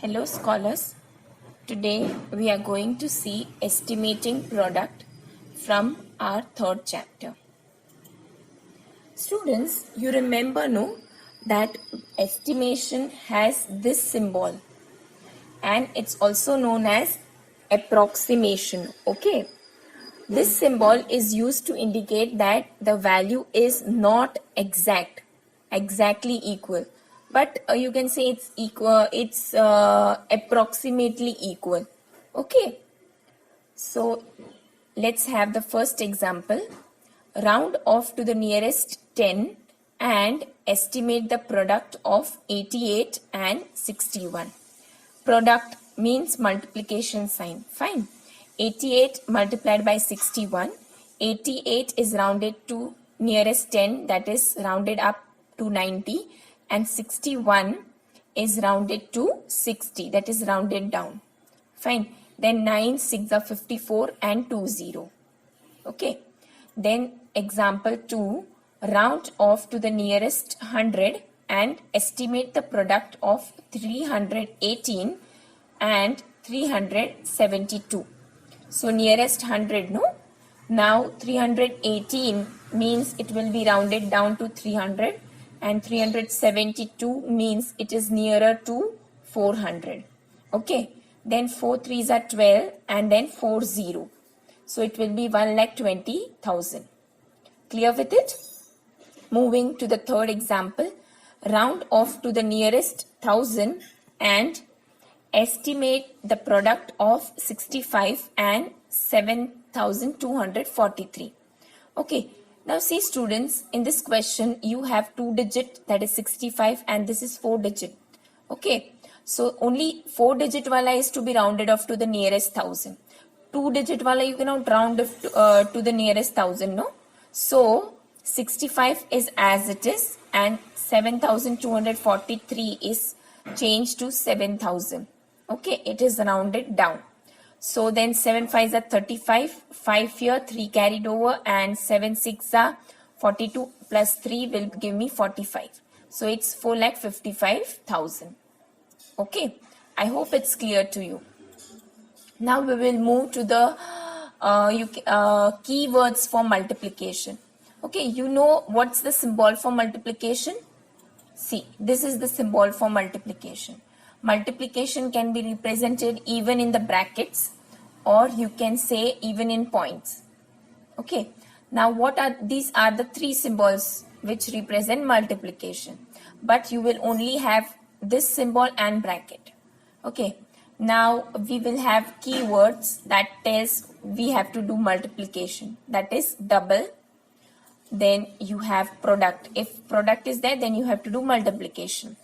Hello scholars, today we are going to see estimating product from our third chapter. Students, you remember no that estimation has this symbol and it's also known as approximation. Okay, this symbol is used to indicate that the value is not exactly equal, but you can say it's equal, it's approximately equal. Okay, so let's have the first example. Round off to the nearest 10 and estimate the product of 88 and 61. Product means multiplication sign. Fine. 88 multiplied by 61. 88 is rounded to nearest 10, that is rounded up to 90, and 61 is rounded to 60, that is rounded down. Fine. Then 9, 6 are 54 and 2 0. Okay. Then example 2, round off to the nearest 100 and estimate the product of 318 and 372. So nearest 100, no? Now 318 means it will be rounded down to 300 and 372 means it is nearer to 400. Okay. Then 4 3s are 12 and then 4 0. So it will be 1,20,000. Clear with it? Moving to the third example, round off to the nearest 1000 and estimate the product of 65 and 7,243. Okay, now see students, in this question you have 2 digit, that is 65, and this is 4 digit. Okay, so only 4 digit wala is to be rounded off to the nearest 1000. 2 digit wala you cannot round to the nearest 1000, no? So 65 is as it is and 7,243 is changed to 7,000. Okay, it is rounded down. So then 7 5s are 35, 5 here, 3 carried over, and 7 6 are 42 plus 3 will give me 45. So it's 4,55,000. Okay, I hope it's clear to you. Now we will move to the keywords for multiplication. Okay, you know what's the symbol for multiplication? See, this is the symbol for multiplication. Multiplication can be represented even in the brackets, or you can say even in points. Okay, now these are the 3 symbols which represent multiplication, but you will only have this symbol and bracket. Okay, now we will have keywords that tells we have to do multiplication, that is double. Then you have product. If product is there, then you have to do multiplication.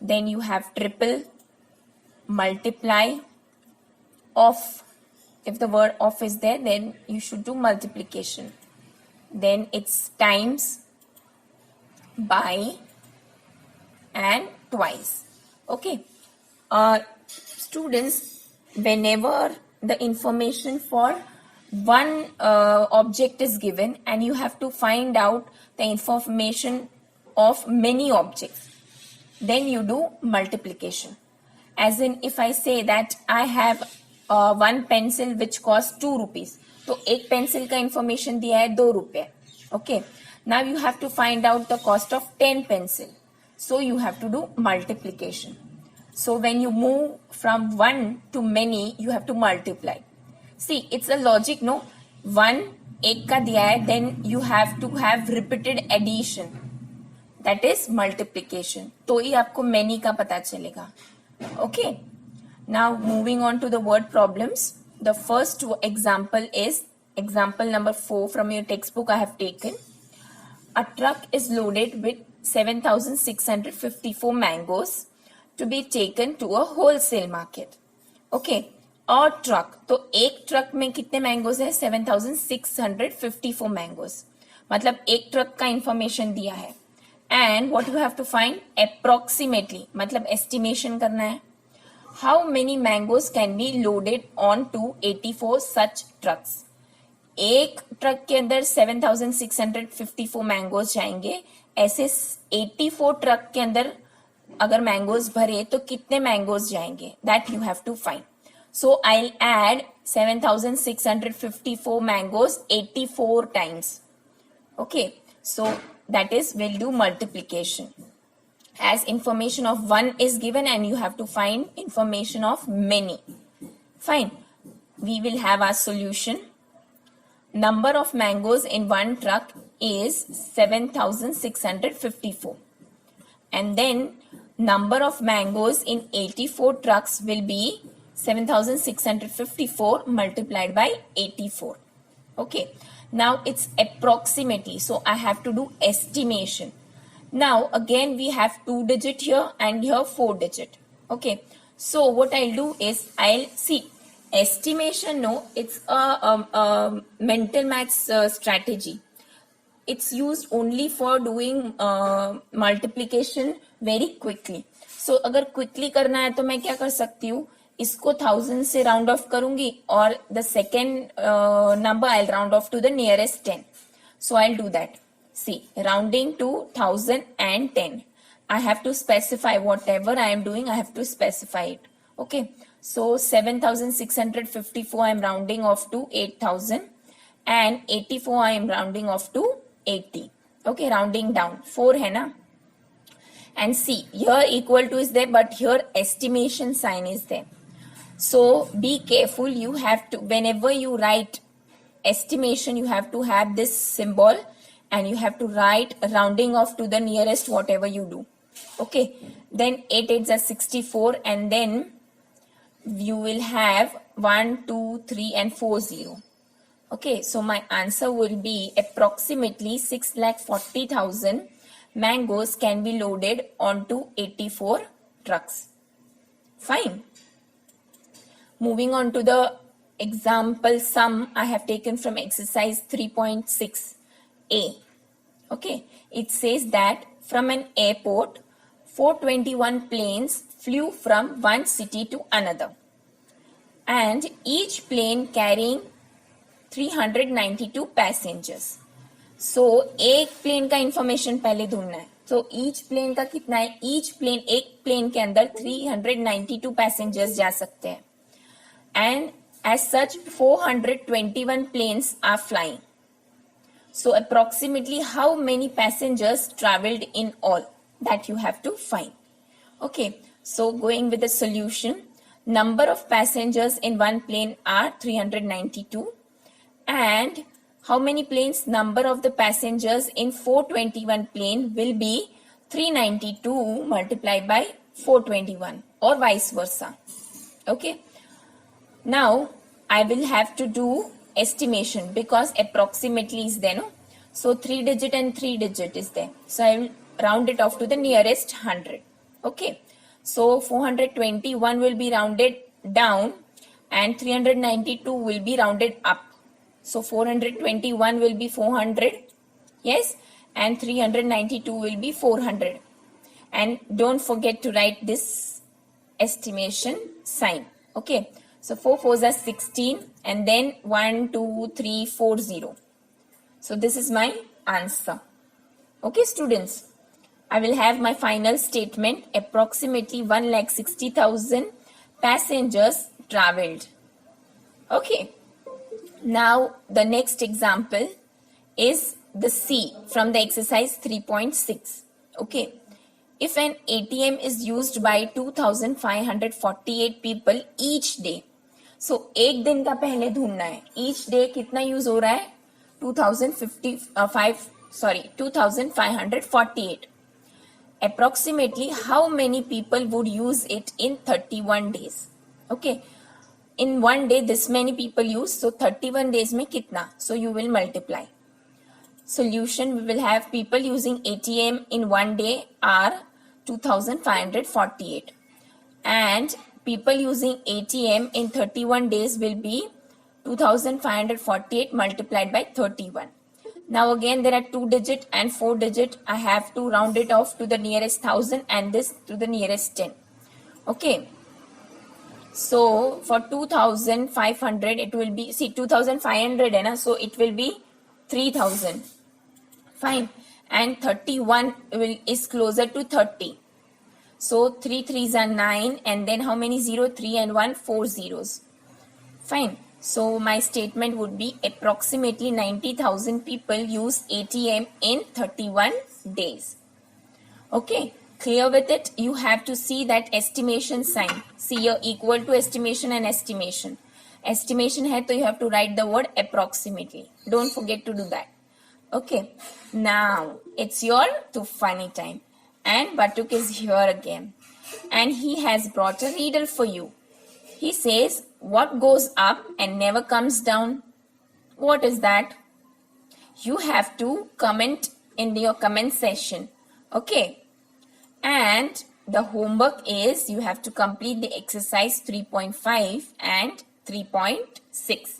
Then you have triple, multiply, off. If the word off is there, then you should do multiplication. Then it's times, by, and twice. Okay. Students, whenever the information for one object is given and you have to find out the information of many objects, then you do multiplication. As in, if I say that I have one pencil which costs 2 rupees, तो एक pencil का information दिया है 2 रुपए. Okay, now you have to find out the cost of 10 pencil, so you have to do multiplication. So when you move from one to many, you have to multiply. See, it's a logic, no? 1 एक का दिया है, then you have to have repeated addition, that is multiplication. तो ही आपको many का पता चलेगा. Okay. Now moving on to the word problems. The first example is example number 4 from your textbook I have taken. A truck is loaded with 7,654 mangoes to be taken to a wholesale market. Okay. और truck, तो एक truck में कितने mangoes है? 7,654 mangoes. मतलब एक truck का information दिया है. And what you have to find? Approximately, मतलब एस्टिमेशन करना है. How many mangoes can be loaded on to 84 such trucks? एक ट्रक के अंदर 7,654 मैंगोज जाएंगे. ऐसे 84 ट्रक के अंदर अगर मैंगोज भरे तो कितने मैंगोज जाएंगे, that you have to find. So I'll add 7654 mangoes 84 times. Okay, so that is, we'll do multiplication. As information of one is given and you have to find information of many. Fine. We will have our solution. Number of mangoes in one truck is 7654. And then number of mangoes in 84 trucks will be 7654 multiplied by 84. Okay, now it's approximately, so I have to do estimation. Now again we have 2 digit here and here 4 digit. Okay, so what I'll do is I'll see estimation. No, it's a mental maths strategy. It's used only for doing multiplication very quickly. So अगर quickly करना है तो मैं क्या कर सकती हूँ, इसको 1000 से राउंड ऑफ करूंगी और the second number I round off to the nearest 10. So I'll do that. See, rounding to 1010. I have to specify whatever I am doing, I have to specify it. Okay. So 7654 I am rounding off to 8000 and 84 I am rounding off to 80. Okay, rounding down. 4 है ना? And see, here equal to is there, but here estimation sign is there. So be careful. You have to, whenever you write estimation, you have to have this symbol and you have to write rounding off to the nearest whatever you do. Okay, then 8 8s are 64 and then you will have 1 2 3 and 4 0. Okay, so my answer will be approximately 6,40,000 mangoes can be loaded onto 84 trucks. Fine. Moving on to the example sum I have taken from exercise 3.6a. Okay, it says that from an airport, 421 planes flew from one city to another, and each plane carrying 392 passengers. So एक plane का information पहले ढूंढना है. So each plane का कितना है? Each plane, एक plane के अंदर 392 पैसेंजर्स जा सकते हैं. And as such 421 planes are flying. So approximately how many passengers traveled in all, that you have to find. Okay, so going with the solution, number of passengers in one plane are 392 and how many planes? Number of the passengers in 421 plane will be 392 multiplied by 421 or vice versa. Okay. Now I will have to do estimation because approximately is there, no? So 3 digit and 3 digit is there. So I will round it off to the nearest 100. Okay. So 421 will be rounded down and 392 will be rounded up. So 421 will be 400. Yes. And 392 will be 400. And don't forget to write this estimation sign. Okay. So 4 4s are 16 and then 1 2 3 4 0. So this is my answer. Okay, students. I will have my final statement. Approximately 1,60,000 passengers traveled. Okay. Now the next example is the C from the exercise 3.6. Okay. If an ATM is used by 2,548 people each day. So एक दिन का पहले ढूंढना है. Each day कितना use हो रहा है? 2,548. Approximately how many people would use it in 31 days? Okay. In one day this many people use. So 31 days में कितना? So you will multiply. Solution, we will have people using ATM in one day are 2,548 and people using ATM in 31 days will be 2,548 multiplied by 31. Now again there are 2 digit and 4 digit. I have to round it off to the nearest 1,000 and this to the nearest 10. Okay. So for 2,500 it will be, see 2,500 है ना, so it will be 3,000. Fine. And 31 is closer to 30. So 3 threes are 9, and then how many 0? 3 and 1, 4 zeros. Fine. So my statement would be approximately 90,000 people use ATM in 31 days. Okay, clear with it? You have to see that estimation sign. See here, equal to estimation and estimation. Estimation hai to you have to write the word approximately. Don't forget to do that. Okay, now it's your to funny time. And Batuk is here again. And he has brought a riddle for you. He says, what goes up and never comes down? What is that? You have to comment in your comment session. Okay. And the homework is you have to complete the exercise 3.5 and 3.6.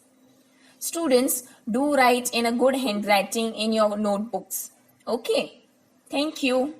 Students, do write in a good handwriting in your notebooks. Okay. Thank you.